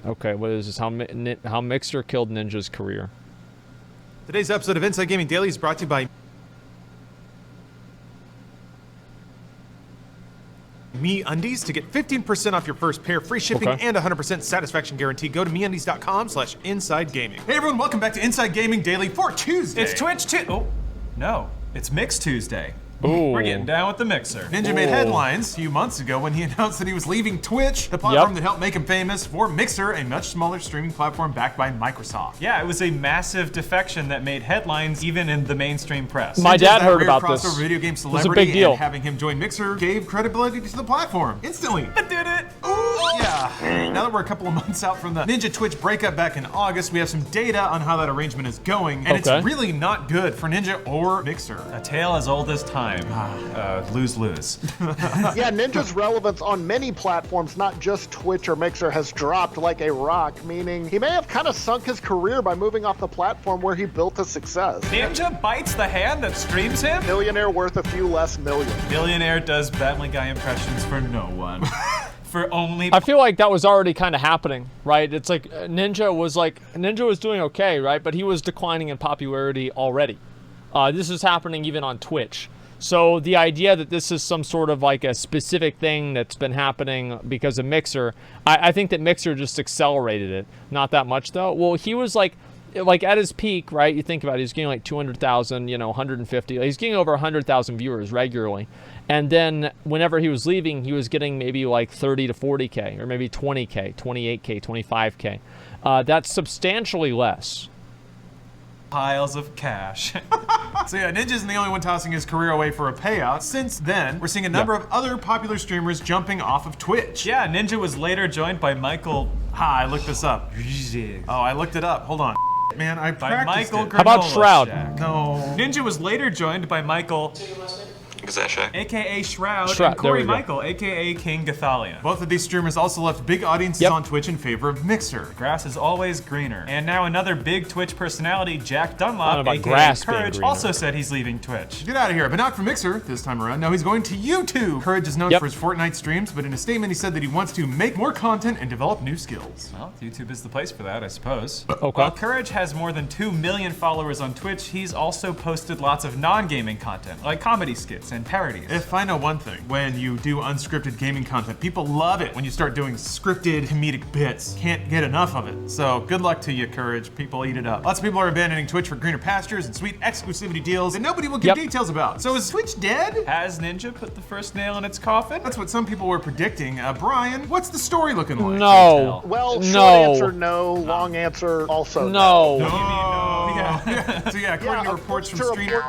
Okay, what is this? How Mixer killed Ninja's career. Today's episode of Inside Gaming Daily is brought to you by undies. To get 15% off your first pair, free shipping, and 100% satisfaction guarantee, go to MeUndies.com/InsideGaming. Hey everyone, welcome back to Inside Gaming Daily for Tuesday. It's Twitch Oh, no. It's Mix Tuesday. Ooh. We're getting down with the Mixer. Ninja made headlines a few months ago when he announced that he was leaving Twitch, the platform that helped make him famous, for Mixer, a much smaller streaming platform backed by Microsoft. Yeah, it was a massive defection that made headlines even in the mainstream press. My dad heard about this. this. Video game It celebrity, was a big deal. and having him join Mixer gave credibility to the platform instantly. I did it. Ooh, yeah. Now that we're a couple of months out from the Ninja Twitch breakup back in August, we have some data on how that arrangement is going, and it's really not good for Ninja or Mixer. A tale as old as time. Lose-lose. Yeah, Ninja's relevance on many platforms, not just Twitch or Mixer, has dropped like a rock, meaning he may have kind of sunk his career by moving off the platform where he built a success. Ninja bites the hand that streams him? Millionaire worth a few less million. Billionaire does Family Guy impressions for no one. For only... I feel like that was already kind of happening, right? It's like Ninja was doing okay, right? But he was declining in popularity already. This is happening even on Twitch. So the idea that this is some sort of like a specific thing that's been happening because of Mixer, I think that Mixer just accelerated it. Not that much though. Well, he was like at his peak, right? You think about it, he's getting like 200,000, 150. He's getting over 100,000 viewers regularly. And then whenever he was leaving, he was getting maybe like 30 to 40K or maybe 20K, 28K, 25K. That's substantially less. Piles of cash. So yeah, Ninja isn't the only one tossing his career away for a payout. Since then, we're seeing a number of other popular streamers jumping off of Twitch. Yeah, Ninja was later joined by Michael... I looked this up. Oh, I looked it up. Hold on. Man, I practiced it. How about Shroud? No. Ninja was later joined by Michael... AKA Shroud, Shroud, and Corey there we go. Michael, AKA King Gathalion. Both of these streamers also left big audiences on Twitch in favor of Mixer. Grass is always greener. And now another big Twitch personality, Jack Dunlop, about AKA grass being Courage, greener. also said he's leaving Twitch. Get out of here, but not for Mixer this time around. No, he's going to YouTube. Courage is known for his Fortnite streams, but in a statement he said that he wants to make more content and develop new skills. Well, YouTube is the place for that, I suppose. Okay. While Courage has more than 2 million followers on Twitch, he's also posted lots of non-gaming content, like comedy skits and parodies. If I know one thing, when you do unscripted gaming content, people love it when you start doing scripted comedic bits. Can't get enough of it. So good luck to you, Courage. People eat it up. Lots of people are abandoning Twitch for greener pastures and sweet exclusivity deals that nobody will give details about. So is Twitch dead? Has Ninja put the first nail in its coffin? That's what some people were predicting. Brian, what's the story looking like? No. Well, short answer, no. Long answer, also no. No. Yeah. So yeah, according to reports from streamers...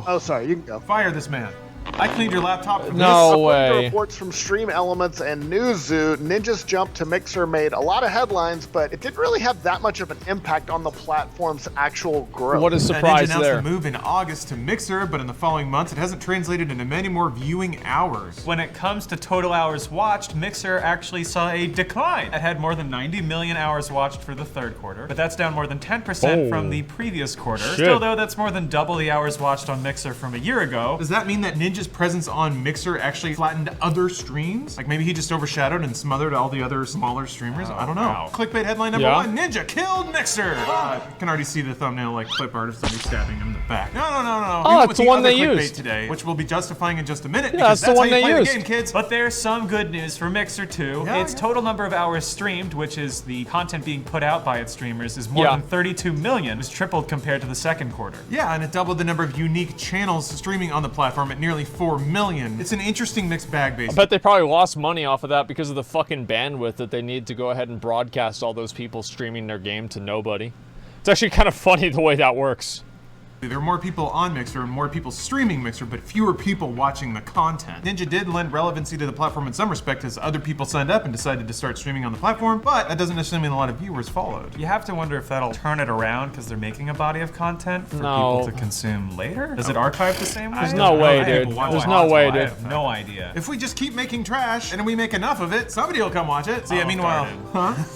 Oh, sorry, you can go. Fire this man. I cleaned your laptop for No this. According to way. reports from Stream Elements and Newzoo, Ninja's jump to Mixer made a lot of headlines, but it didn't really have that much of an impact on the platform's actual growth. What a Ninja surprise announced there. the move in August to Mixer, but in the following months, it hasn't translated into many more viewing hours. When it comes to total hours watched, Mixer actually saw a decline. It had more than 90 million hours watched for the third quarter, but that's down more than 10% from the previous quarter. Still though, that's more than double the hours watched on Mixer from a year ago. Does that mean that Ninja's presence on Mixer actually flattened other streams? Like maybe he just overshadowed and smothered all the other smaller streamers? I don't know. wow. Clickbait headline number one, Ninja killed Mixer! You can already see the thumbnail like clip artist already stabbing him in the back. No. Oh, We went it's with the one other they clickbait used. today, which we'll be justifying in just a minute. Yeah, because that's the one how you they play used. the game, kids. But there's some good news for Mixer too. Its total number of hours streamed, which is the content being put out by its streamers, is more than 32 million. It was tripled compared to the second quarter. Yeah, and it doubled the number of unique channels streaming on the platform at nearly 4 million. It's an interesting mixed bag, I basically. bet they probably lost money off of that because of the fucking bandwidth that they need to go ahead and broadcast all those people streaming their game to nobody. It's actually kind of funny the way that works. There are more people on Mixer and more people streaming Mixer, but fewer people watching the content. Ninja did lend relevancy to the platform in some respect as other people signed up and decided to start streaming on the platform, but that doesn't necessarily mean a lot of viewers followed. You have to wonder if that'll turn it around because they're making a body of content for No. people to consume later? Does it archive the same way? There's no way, dude. There's no way, I dude. have no idea. If we just keep making trash and we make enough of it, somebody will come watch it. So yeah, meanwhile,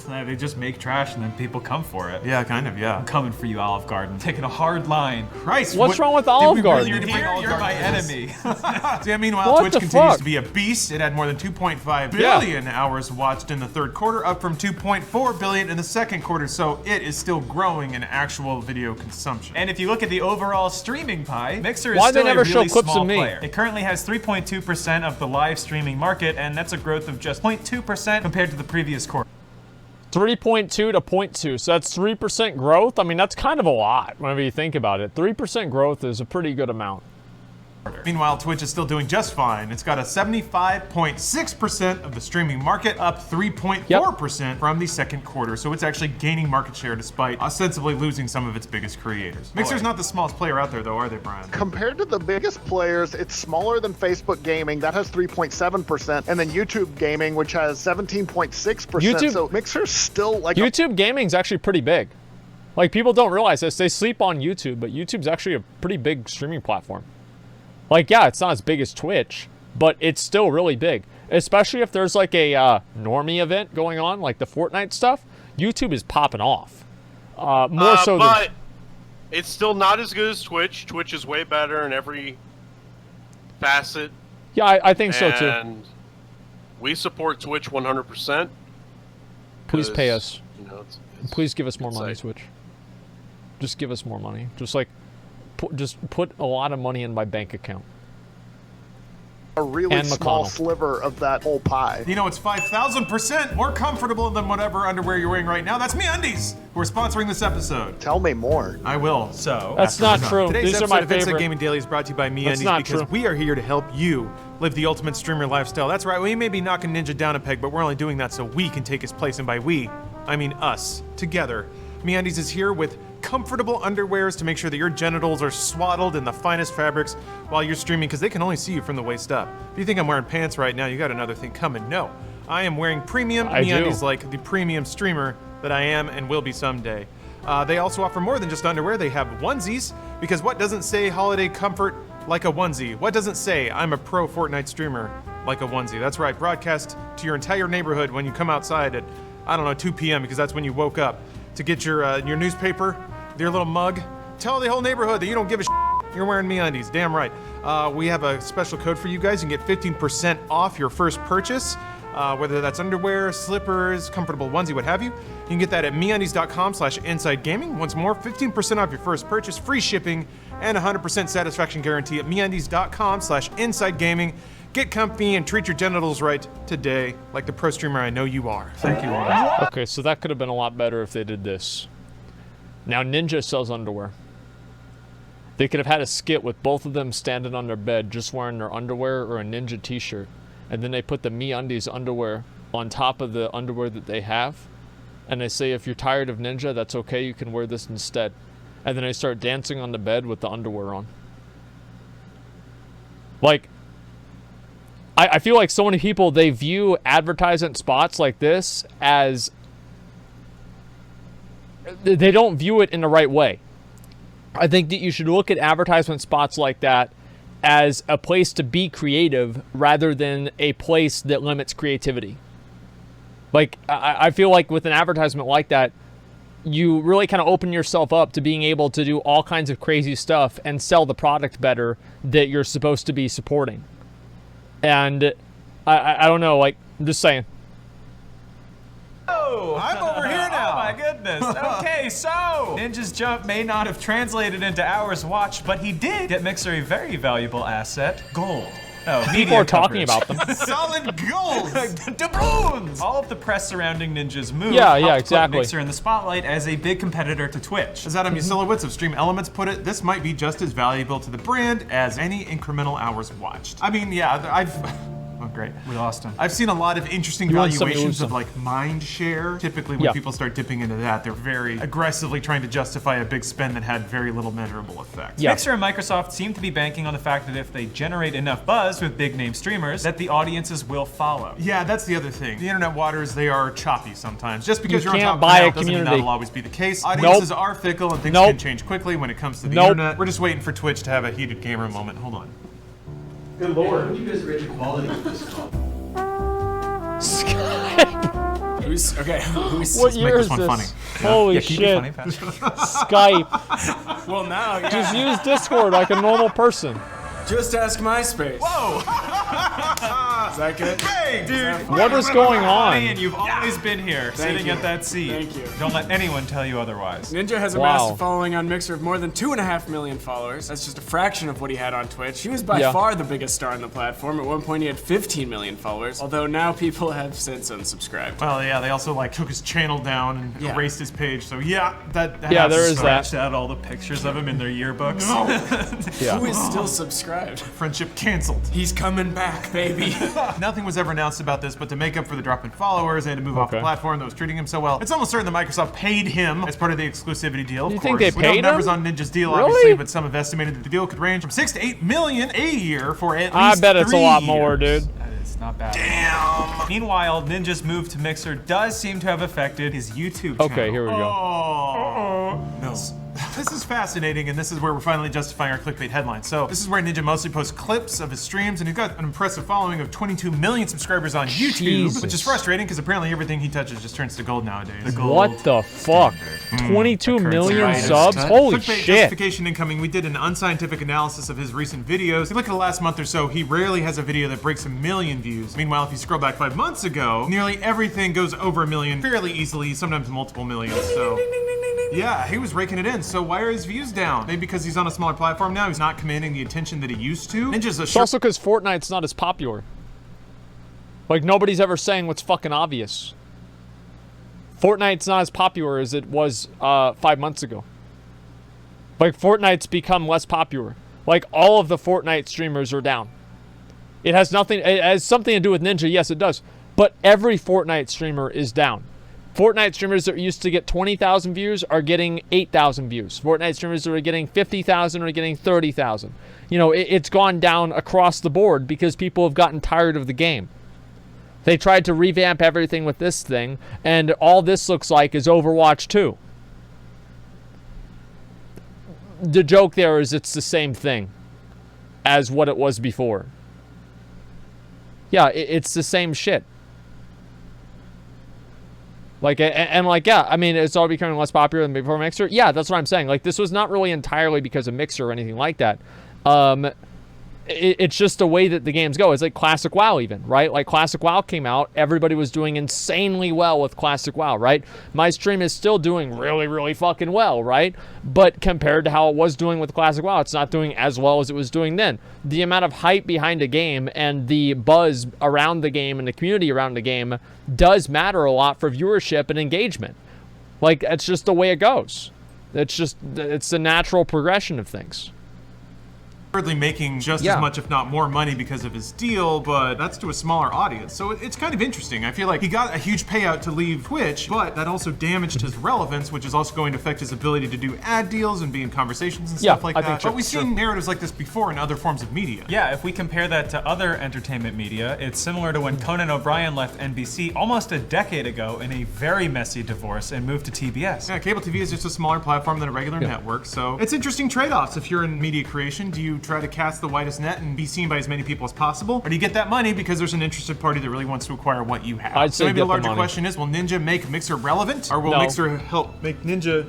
They just make trash and then people come for it. Yeah, kind of, yeah. I'm coming for you, Olive Garden. Taking a hard line Christ. What's wrong with Olive Garden? Really You're my enemy. See, meanwhile, What Twitch the continues fuck? to be a beast. It had more than 2.5 billion hours watched in the third quarter, up from 2.4 billion in the second quarter. So it is still growing in actual video consumption. And if you look at the overall streaming pie, Mixer is Why'd they still never a show really clips small of me? player. It currently has 3.2% of the live streaming market, and that's a growth of just 0.2% compared to the previous quarter. 3.2 to 0.2, so that's 3% growth. I mean, that's kind of a lot whenever you think about it. 3% growth is a pretty good amount. Meanwhile, Twitch is still doing just fine. It's got a 75.6% of the streaming market, up 3.4% from the second quarter. So it's actually gaining market share despite ostensibly losing some of its biggest creators. Mixer's not the smallest player out there though, are they, Brian? Compared to the biggest players, it's smaller than Facebook Gaming. That has 3.7%. And then YouTube Gaming, which has 17.6%. So Mixer's still like... YouTube Gaming's actually pretty big. Like, people don't realize this. They sleep on YouTube, but YouTube's actually a pretty big streaming platform. Like, yeah, it's not as big as Twitch, but it's still really big. Especially if there's like a normie event going on, like the Fortnite stuff. YouTube is popping off. More so than... But it's still not as good as Twitch. Twitch is way better in every facet. Yeah, I think so too. And we support Twitch 100%. Please pay us. You know, Please give us more money, like- Twitch. Just give us more money. Just like, just put a lot of money in my bank account. a really and small McConnell. sliver of that whole pie. You know, it's 5,000% more comfortable than whatever underwear you're wearing right now. That's MeUndies, who are sponsoring this episode. Tell me more. I will. So That's not true. Today's These are episode my of Inside favorite. Gaming Daily is brought to you by That's MeUndies not because true. we are here to help you live the ultimate streamer lifestyle. That's right, we may be knocking Ninja down a peg, but we're only doing that so we can take his place, and by we, I mean us, together. MeUndies is here with comfortable underwears to make sure that your genitals are swaddled in the finest fabrics while you're streaming, because they can only see you from the waist up. If you think I'm wearing pants right now, you got another thing coming. No, I am wearing premium I do. MeUndies like the premium streamer that I am and will be someday. They also offer more than just underwear. They have onesies, because what doesn't say holiday comfort like a onesie? What doesn't say I'm a pro Fortnite streamer like a onesie? That's right, broadcast to your entire neighborhood when you come outside at, I don't know, 2 p.m. because that's when you woke up to get your newspaper, your little mug. Tell the whole neighborhood that you don't give a you're wearing MeUndies. Damn right. We have a special code for you guys. You can get 15% off your first purchase. Whether that's underwear, slippers, comfortable onesie, what have you. You can get that at MeUndies.com/InsideGaming. Once more, 15% off your first purchase, free shipping, and 100% satisfaction guarantee at MeUndies.com/InsideGaming. Get comfy and treat your genitals right today, like the pro streamer I know you are. Thank you. Okay, so that could have been a lot better if they did this. Now Ninja sells underwear. They could have had a skit with both of them standing on their bed just wearing their underwear or a Ninja t-shirt. And then they put the MeUndies underwear on top of the underwear that they have. And they say, if you're tired of Ninja, that's okay, you can wear this instead. And then they start dancing on the bed with the underwear on. Like, I feel like so many people, they view advertisement spots like this as... They don't view it in the right way. I think that you should look at advertisement spots like that as a place to be creative rather than a place that limits creativity. Like, I feel like with an advertisement like that, you really kind of open yourself up to being able to do all kinds of crazy stuff and sell the product better that you're supposed to be supporting. And I don't know, like, I'm just saying. Oh, I'm over here now. Oh my goodness. Okay, so Ninja's jump may not have translated into hours watched, but he did get Mixer a very valuable asset, gold. Oh, People media are talking coverage. about them. Solid gold! Doubloons! All of the press surrounding Ninja's move Yeah, helped exactly. put Mixer in the spotlight as a big competitor to Twitch. As Adam Usilowitz of Stream Elements put it, this might be just as valuable to the brand as any incremental hours watched. I mean, yeah, I've... Oh, great. We lost him. I've seen a lot of interesting You want some, you valuations lose of some. like mind share. Typically when Yeah. people start dipping into that, they're very aggressively trying to justify a big spend that had very little measurable effect. Yeah. Mixer and Microsoft seem to be banking on the fact that if they generate enough buzz with big name streamers, that the audiences will follow. Yeah, that's the other thing. The internet waters, they are choppy sometimes. Just because You you're on can't top buy now a doesn't mean community. that'll always be the case. Audiences are fickle and things Nope. can change quickly when it comes to the Nope. internet. We're just waiting for Twitch to have a heated gamer moment. Hold on. Good lord. How would you guys rate the quality of this call? Who's okay? Who's What Make year this is one this? funny. Holy Yeah, keep it shit. funny, Patrick. Skype. well now? Yeah. Just use Discord like a normal person. Just ask MySpace. Whoa! Is that good? Hey, dude! What is going on? And you've always been here, sitting you. at that seat. Thank you. Don't let anyone tell you otherwise. Ninja has Wow. amassed a following on Mixer of more than 2.5 million followers. That's just a fraction of what he had on Twitch. He was by Yeah. far the biggest star on the platform. At one point, he had 15 million followers. Although now people have since unsubscribed. Well, yeah, they also like took his channel down and Yeah. erased his page. So yeah, that Yeah, happens. there is that. Scratched out all the pictures of him in their yearbooks. Yeah. Who is still subscribed? Friendship canceled. He's coming back, baby. Nothing was ever announced about this, but to make up for the drop in followers, they had to move off the Okay. platform that was treating him so well. It's almost certain that Microsoft paid him as part of the exclusivity deal. Of You course. think they We don't paid have numbers him? on Ninja's deal, Really? obviously, but some have estimated that the deal could range from 6 to 8 million a year for at least I bet it's a 3 lot more, years. dude. That is not bad. Damn. Meanwhile, Ninja's move to Mixer does seem to have affected his YouTube channel. Okay, here we go. Oh. No. This is fascinating, and this is where we're finally justifying our clickbait headlines. So this is where Ninja mostly posts clips of his streams, and he's got an impressive following of 22 million subscribers on YouTube, Jesus. which is frustrating because apparently everything he touches just turns to gold nowadays. What the fuck? 22 million Writer's subs? cut. Holy Clickbait shit. justification incoming. We did an unscientific analysis of his recent videos. If you look at the last month or so, he rarely has a video that breaks 1 million views. Meanwhile, if you scroll back 5 months ago, nearly everything goes over 1 million fairly easily, sometimes multiple millions. So yeah, he was raking it in. So why are his views down? Maybe because he's on a smaller platform now. He's not commanding the attention that he used to. Ninja's a It's also because Fortnite's not as popular. Like, nobody's ever saying what's fucking obvious. Fortnite's not as popular as it was 5 months ago. Like, Fortnite's become less popular. Like, all of the Fortnite streamers are down. It has nothing, it has something to do with Ninja, yes it does. But every Fortnite streamer is down. Fortnite streamers that used to get 20,000 views are getting 8,000 views. Fortnite streamers that are getting 50,000 are getting 30,000. You know, it's gone down across the board because people have gotten tired of the game. They tried to revamp everything with this thing, and all this looks like is Overwatch 2. The joke there is it's the same thing as what it was before. Yeah, it's the same shit. Like, and like, yeah, I mean, it's all becoming less popular than before Mixer. Yeah, that's what I'm saying. Like, this was not really entirely because of Mixer or anything like that. It's just the way that the games go. It's like Classic WoW even, right? Like, Classic WoW came out. Everybody was doing insanely well with Classic WoW, right? My stream is still doing really, really fucking well, right? But compared to how it was doing with Classic WoW, it's not doing as well as it was doing then. The amount of hype behind a game and the buzz around the game and the community around the game does matter a lot for viewership and engagement. Like, that's just the way it goes. It's the natural progression of things. making just as much, if not more, money because of his deal, but that's to a smaller audience. So it's kind of interesting. I feel like he got a huge payout to leave Twitch, but that also damaged his relevance, which is also going to affect his ability to do ad deals and be in conversations and stuff like that. But we've seen narratives like this before in other forms of media. Yeah, if we compare that to other entertainment media, it's similar to when Conan O'Brien left NBC almost a decade ago in a very messy divorce and moved to TBS. Yeah, cable TV is just a smaller platform than a regular network, so it's interesting trade-offs. If you're in media creation, do you try to cast the widest net and be seen by as many people as possible, or do you get that money because there's an interested party that really wants to acquire what you have? I'd say so maybe get the larger money. question is, will Ninja make Mixer relevant, or will Mixer help make Ninja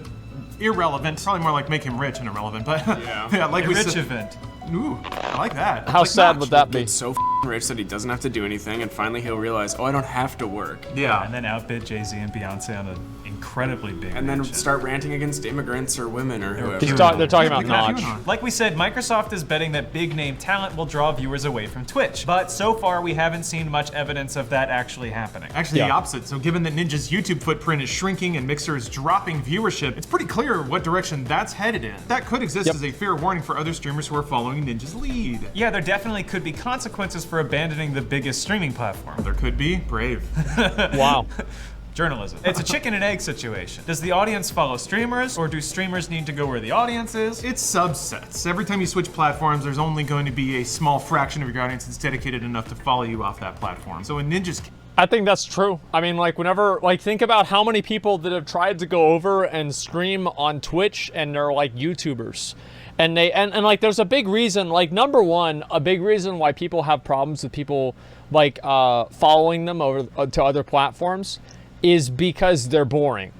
irrelevant? Probably more like make him rich and irrelevant, but yeah, like A we rich said. event. Ooh, I like that. How sad would that be? Get so rich that he doesn't have to do anything, and finally he'll realize, oh, I don't have to work. Yeah. And then outbid Jay-Z and Beyonce on an incredibly big And then mansion. start ranting against immigrants or women or whoever. They're talking about Notch. Like we said, Microsoft is betting that big name talent will draw viewers away from Twitch. But so far, we haven't seen much evidence of that actually happening. Actually, the opposite. So given that Ninja's YouTube footprint is shrinking and Mixer is dropping viewership, it's pretty clear what direction that's headed in. That could exist as a fair warning for other streamers who are following Ninja's lead. Yeah, there definitely could be consequences for abandoning the biggest streaming platform. There could be. Brave. Wow. Journalism. It's a chicken and egg situation. Does the audience follow streamers, or do streamers need to go where the audience is? It's subsets. Every time you switch platforms, there's only going to be a small fraction of your audience that's dedicated enough to follow you off that platform. So in Ninja's case, I think that's true. I mean, like, whenever, like, think about how many people that have tried to go over and stream on Twitch and they're like YouTubers. And they, and like, there's a big reason, like, number one, a big reason why people have problems with people, like, following them over to other platforms is because they're boring.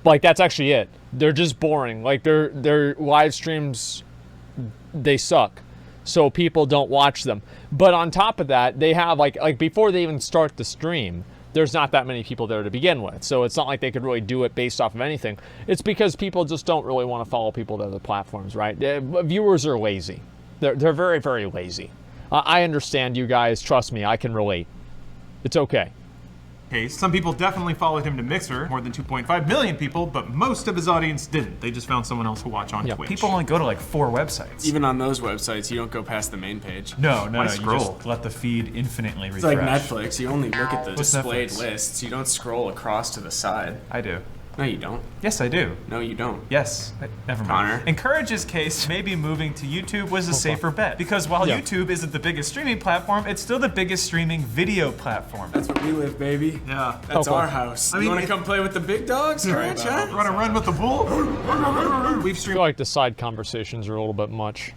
Like, that's actually it. They're just boring. Like, their live streams, they suck. So people don't watch them. But on top of that, they have, like before they even start the stream, there's not that many people there to begin with. So it's not like they could really do it based off of anything. It's because people just don't really want to follow people to other platforms, right? Viewers are lazy. They're very, very lazy. I understand you guys. Trust me, I can relate. It's okay. Some people definitely followed him to Mixer, more than 2.5 million people, but most of his audience didn't. They just found someone else to watch on Twitch. People only go to like 4 websites. Even on those websites, you don't go past the main page. No, Why you scroll? just let the feed infinitely refresh. It's like Netflix. You only look at the What's displayed Netflix? lists. You don't scroll across to the side. I do. No, you don't. Yes, I do. No, you don't. Yes. Never mind. Connor. In Courage's case, maybe moving to YouTube was a safer bet. Because while Yeah. YouTube isn't the biggest streaming platform, it's still the biggest streaming video platform. That's where we live, baby. Yeah. That's Okay. our house. I mean, you want to it- come play with the big dogs, Courage, huh? Run a run with the bull? We've I streamed feel like the side conversations are a little bit much.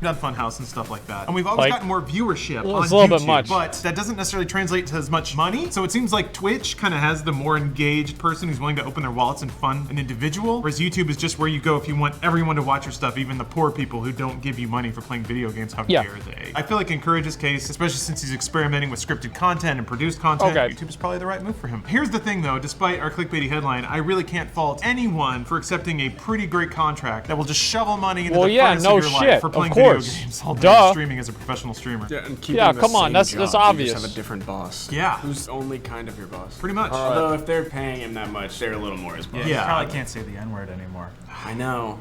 on Funhouse and stuff like that. And we've always Like- gotten more viewership Well, on it's a little YouTube, bit much. but that doesn't necessarily translate to as much money. So it seems like Twitch kind of has the more engaged person who's willing to open their wallets and fund an individual, whereas YouTube is just where you go if you want everyone to watch your stuff, even the poor people who don't give you money for playing video games. How Yeah. dare they? I feel like in Courage's case, especially since he's experimenting with scripted content and produced content, Okay. YouTube is probably the right move for him. Here's the thing though, despite our clickbaity headline, I really can't fault anyone for accepting a pretty great contract that will just shovel money into Well, the yeah, furnace no of your shit, life for of playing course. video games all day, Duh. streaming as a professional streamer. Yeah, and keeping Yeah, the come on, same that's job. You obvious. just have a different boss. Yeah. Who's only kind of your boss. Pretty much. Although if they're paying him that much, they're a little more his boss. You Yeah. probably can't say the N-word anymore. I know.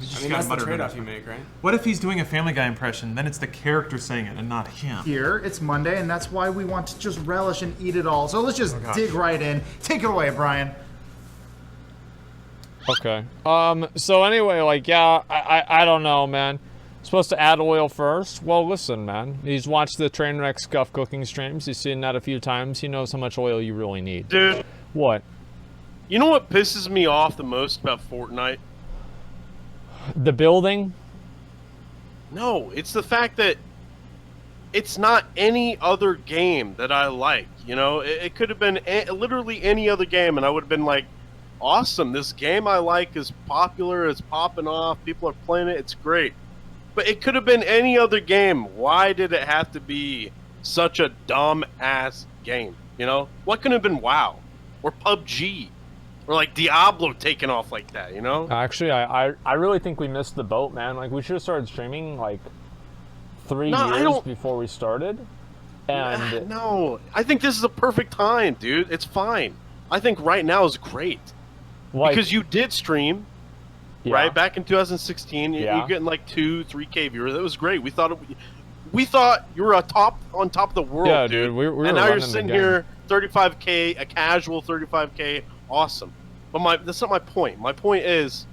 just I mean, gotta that's the mutter it trade-off under. you make, right? What if he's doing a Family Guy impression, then it's the character saying it and not him? Here, it's Monday, and that's why we want to just relish and eat it all. So let's just dig right in. Take it away, Brian. Okay. So anyway, like, yeah, I don't know, man. Supposed to add oil first? Well, listen, man. He's watched the Trainwreck Scuff cooking streams. He's seen that a few times. He knows how much oil you really need. Dude, What? you know what pisses me off the most about Fortnite? The building? No, it's the fact that it's not any other game that I like. You know, it could have been literally any other game, and I would have been like, awesome, this game I like is popular, it's popping off, people are playing it, it's great. But it could have been any other game. Why did it have to be such a dumb-ass game, you know? What could have been WoW? Or PUBG? Or like Diablo taking off like that, you know? Actually, I really think we missed the boat, man. Like, we should have started streaming, like, 3 No, I years don't- before we started. And No, I think this is a perfect time, dude. It's fine. I think right now is great. like, Because you did stream, yeah. right? Back in 2016, Yeah. you're getting like 2-3K viewers. That was great. We thought you were on top of the world, Yeah, dude, we were and now running you're the sitting game. here, 35K, a casual 35K, awesome. But that's not my point. My point is,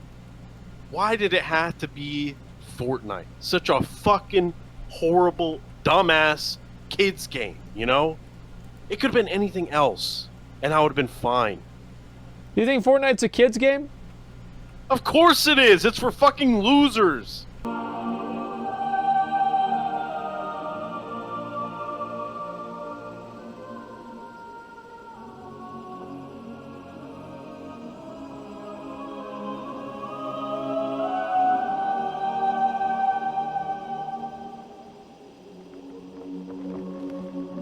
why did it have to be Fortnite? Such a fucking horrible, dumbass kids game, you know? It could have been anything else, and I would have been fine. You think Fortnite's a kid's game? Of course it is. It's for fucking losers.